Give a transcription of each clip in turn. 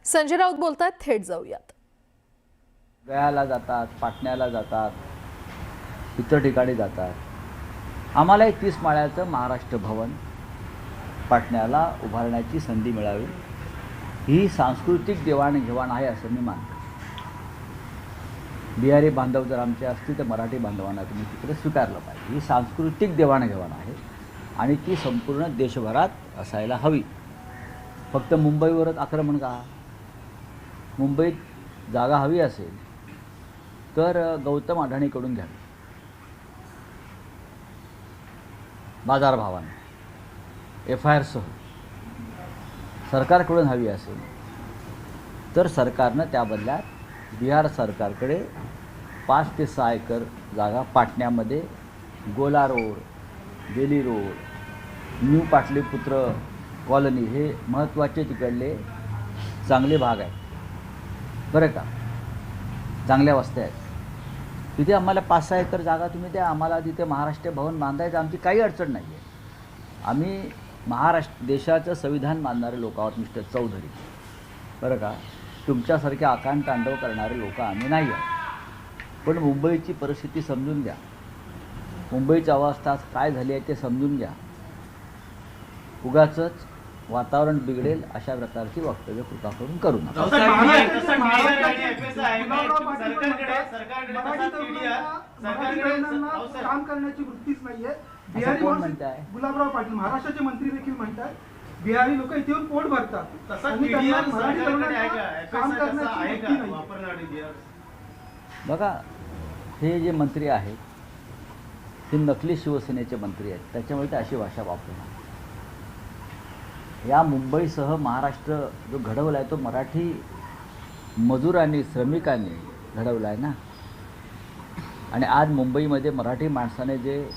संजय राऊत बोलतात, थेट जाऊयात. गयाला जातात, पाटण्याला जातात, इतर ठिकाणी जातात. आम्हालाही 30 माळ्याचं महाराष्ट्र भवन पाटण्याला उभारण्याची संधी मिळावी, ही सांस्कृतिक देवाणघेवाण आहे असं मी मानतो. बिहारी बांधव जर आमचे असतील तर मराठी बांधवांना तुम्ही तिकडे स्वीकारलं पाहिजे. ही सांस्कृतिक देवाणघेवाण आहे आणि ती संपूर्ण देशभरात असायला हवी. फक्त मुंबईवरच आक्रमण का? मुंबईत जागा हवी असेल तर गौतम अडाणीकडून घ्यावी, बाजारभावाने FIR सह. सरकारकडून हवी असेल तर सरकारनं त्या बदल्यात बिहार सरकारकडे 5 ते 6 एकर जागा पाटण्यामध्ये Gola road, Bailey road, new Pataliputra colony हे महत्त्वाचे तिकडले चांगले भाग आहेत बरं का, चांगल्या वस्त्या आहेत. तिथे आम्हाला 5-6 एकर जागा तुम्ही द्या, आम्हाला तिथे महाराष्ट्र भवन बांधायचं, आमची काही अडचण नाही आहे. आम्ही देशाचं संविधान मानणारे लोक आहोत मिस्टर चौधरी, बरं का. तुमच्यासारखे आकांड तांडव करणारे लोक आम्ही नाही आहोत. पण मुंबईची परिस्थिती समजून घ्या, मुंबईची अवस्था काय झाली आहे ते समजून घ्या. उगाचच वातावरण बिघडेल अशा प्रकारची वक्तव्य कृपा करून करू नका. काम करण्याची वृत्तीच नाहीये. बिहारी गुलाबराव पाटील महाराष्ट्राचे मंत्री देखील म्हणतात बिहारी लोक इथे येऊन पोट भरतात. बघा, हे जे मंत्री आहेत ते नकली शिवसेनेचे मंत्री आहेत, त्याच्यामुळे ते अशी भाषा वापरतात. या मुंबईसह महाराष्ट्र जो घडवला आहे तो मराठी मजुरांनी, श्रमिकांनी घडवला आहे ना. आणि आज मुंबईमध्ये मराठी माणसाने जे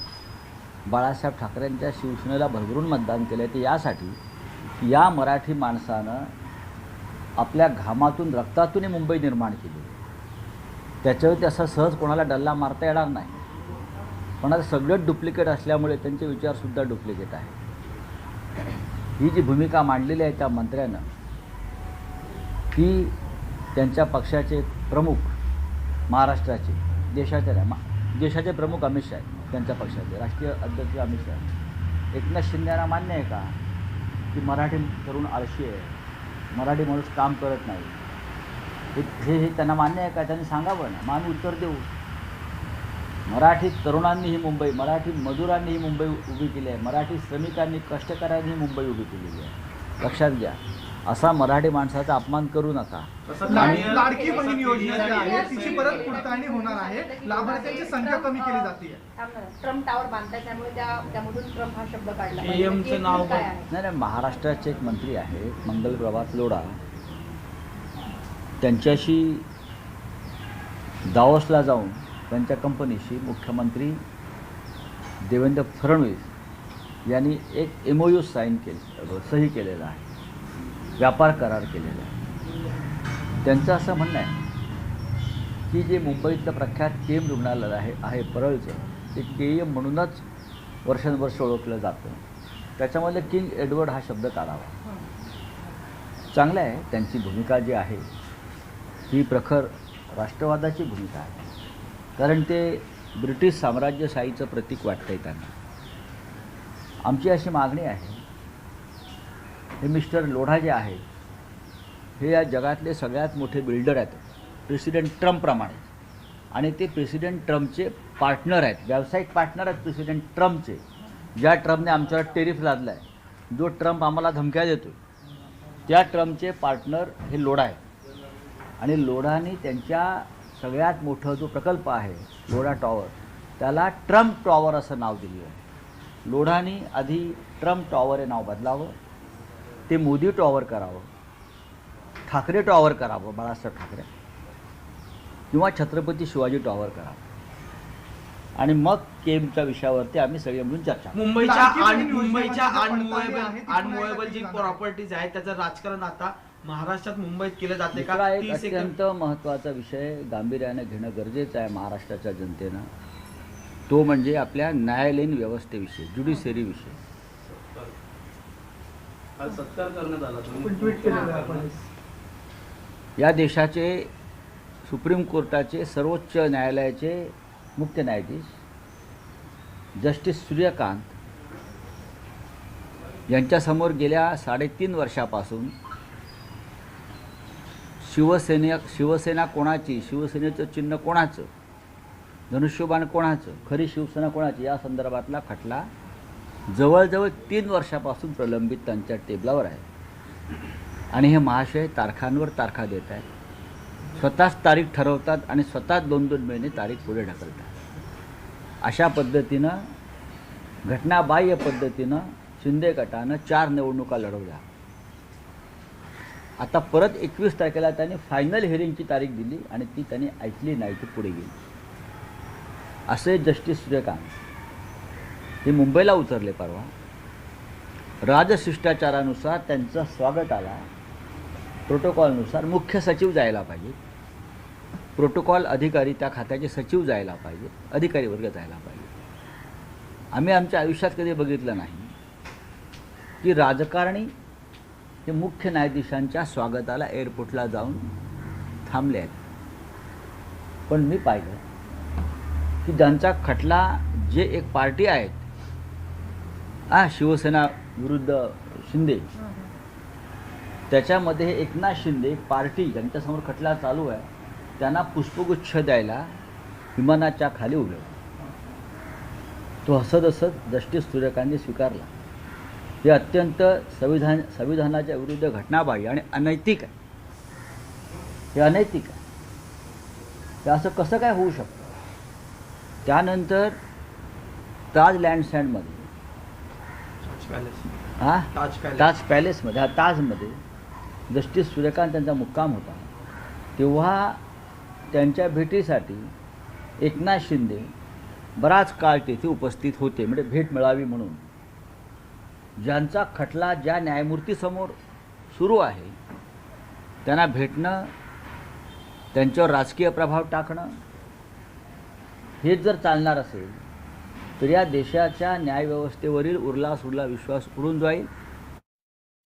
बाळासाहेब ठाकरेंच्या शिवसेनेला भरभरून मतदान केलं आहे ते यासाठी या मराठी माणसानं आपल्या घामातून, रक्तातून मुंबई निर्माण केली. त्याच्यावरती असं सहज कोणाला डल्ला मारता येणार नाही. पण आता सगळं डुप्लिकेट असल्यामुळे त्यांचे विचारसुद्धा डुप्लिकेट आहे. ही जी भूमिका मांडलेली आहे त्या मंत्र्यानं, ती त्यांच्या पक्षाचे प्रमुख महाराष्ट्राचे, देशाचे प्रमुख अमित शहा आहेत, त्यांच्या पक्षाचे राष्ट्रीय अध्यक्ष अमित शहा. एकनाथ शिंदेना मान्य आहे का की मराठी तरुण आळशी आहे, मराठी माणूस काम करत नाही? हे त्यांना मान्य आहे का? त्यांनी सांगावं ना, मग आम्ही उत्तर देऊ. मराठी तरुणांनी ही मुंबई, मराठी मजुरांनी ही मुंबई उभी केली आहे, मराठी श्रमिकांनी, कष्टकऱ्यांनी ही मुंबई उभी केलेली आहे. लक्षात घ्या, असा मराठी माणसाचा अपमान करू नका. लाडकी बहीण योजना जी आहे तिची परत पुढताणी होणार आहे, लाभार्थ्यांची संख्या कमी केली जाते. ट्रम्प टावर बांधताय त्यामुळे त्यामधून ट्रम्प हा शब्द काढला. नाही, महाराष्ट्राचे एक मंत्री आहेत मंगल प्रभात लोढा, त्यांच्याशी दावोसला जाऊन त्यांच्या कंपनीशी मुख्यमंत्री देवेंद्र फडणवीस यांनी एक MOU सही केलेला आहे, व्यापार करार केलेला आहे. त्यांचं असं म्हणणं आहे की जे मुंबईतलं प्रख्यात KM रुग्णालय आहे परळचं, ते KM म्हणूनच वर्षानुवर्ष ओळखलं जातं. त्याच्यामध्ये किंग एडवर्ड हा शब्द काढावा. चांगलं आहे, त्यांची भूमिका जी आहे ही प्रखर राष्ट्रवादाची भूमिका आहे, कारण ते ब्रिटिश साम्राज्यशाहीचं प्रतीक वाटतं आहे त्यांना. आमची अशी मागणी आहे, हे मिस्टर लोढा जे आहेत हे या जगातले सगळ्यात मोठे बिल्डर आहेत प्रेसिडेंट ट्रम्पप्रमाणे, आणि ते प्रेसिडेंट ट्रम्पचे पार्टनर आहेत, व्यावसायिक पार्टनर आहेत प्रेसिडेंट ट्रम्पचे. ज्या ट्रम्पने आमच्यावर टेरिफ लादला आहे, जो ट्रम्प आम्हाला धमक्या देतो, त्या ट्रम्पचे पार्टनर हे लोढा आहेत. आणि लोढाने त्यांच्या सगळ्यात मोठं जो प्रकल्प आहे लोढा टॉवर, त्याला ट्रम्प टॉवर असं नाव दिलं आहे. लोढाने आधी ट्रम्प टॉवर हे नाव बदलावं, ते मोदी टॉवर करावं, ठाकरे टॉवर करावं, बाळासाहेब ठाकरे, किंवा छत्रपती शिवाजी टॉवर करावं. आणि मग केमच्या विषयावरती आम्ही सगळे मिळून चर्चा. मुंबईच्या अनमोवेबल जी प्रॉपर्टीज आहेत त्याचं राजकारण आता महाराष्ट्रात मुंबईत केलं जाते का? एक अत्यंत महत्त्वाचा विषय गांभीर्याने घेणं गरजेचं आहे महाराष्ट्राच्या जनतेनं. तो म्हणजे आपल्या न्यायालयीन व्यवस्थेविषयी, ज्युडिशरी विषयी. सत्कार करण्यात आला, ट्विट केलेलं आहे आपण. या देशाचे सुप्रीम कोर्टाचे सर्वोच्च न्यायालयाचे मुख्य न्यायाधीश जस्टिस सूर्यकांत यांच्यासमोर गेल्या 3.5 वर्षापासून शिवसेना कोणाची, शिवसेनेचं चिन्ह कोणाचं, धनुष्यबाण कोणाचं, खरी शिवसेना कोणाची या संदर्भातला खटला जवळजवळ 3 वर्षापासून प्रलंबित त्यांच्या टेबलावर आहे. आणि हे महाशय तारखांवर तारखा देत आहेत. स्वतःच तारीख ठरवतात आणि स्वतःच 2-2 महिने तारीख पुढे ढकलतात. अशा पद्धतीनं घटनाबाह्य पद्धतीनं शिंदे गटानं 4 निवडणुका लढवल्या. आता परत 21 तारखेला त्यांनी फायनल हिअरिंगची तारीख दिली आणि ती त्यांनी ऐकली नाही, ती पुढे गेली. असे जस्टिस सूर्यकांत हे मुंबईला उतरले परवा. राजशिष्टाचारानुसार त्यांचं स्वागत आला. प्रोटोकॉलनुसार मुख्य सचिव जायला पाहिजे, प्रोटोकॉल अधिकारी त्या खात्याचे सचिव जायला पाहिजे, अधिकारी वर्ग जायला पाहिजे. आम्ही आमच्या आयुष्यात कधी बघितलं नाही की राजकारणी हे मुख्य न्यायाधीशांच्या स्वागताला एअरपोर्टला जाऊन थांबले आहेत. पण मी पाहिलं की ज्यांचा खटला जे एक पार्टी आहेत, शिवसेना विरुद्ध शिंदे, त्याच्यामध्ये हे एकनाथ शिंदे पार्टी ज्यांच्यासमोर खटला चालू आहे त्यांना पुष्पगुच्छ द्यायला विमानाच्या खाली उभे. तो हसत हसत जस्टिस सूर्यकांतने स्वीकारला. हे अत्यंत संविधानाच्या विरुद्ध घटनाबाह्य आणि अनैतिक आहे. हे अनैतिक आहे. हे असं कसं काय होऊ शकतं? त्यानंतर ताज लँडसँडमध्ये ताज पॅलेसमध्ये ताजमध्ये जस्टिस सूर्यकांत त्यांचा मुक्काम होता. तेव्हा त्यांच्या भेटीसाठी एकनाथ शिंदे बराच काळ तेथे उपस्थित होते, म्हणजे भेट मिळावी म्हणून. ज्यांचा खटला ज्या न्यायमूर्तीसमोर सुरू आहे त्यांना भेटणं, त्यांच्यावर राजकीय प्रभाव टाकणं, हेच जर चालणार असेल तर या देशाच्या न्यायव्यवस्थेवरील उरला सुरला विश्वास उडून जाईल.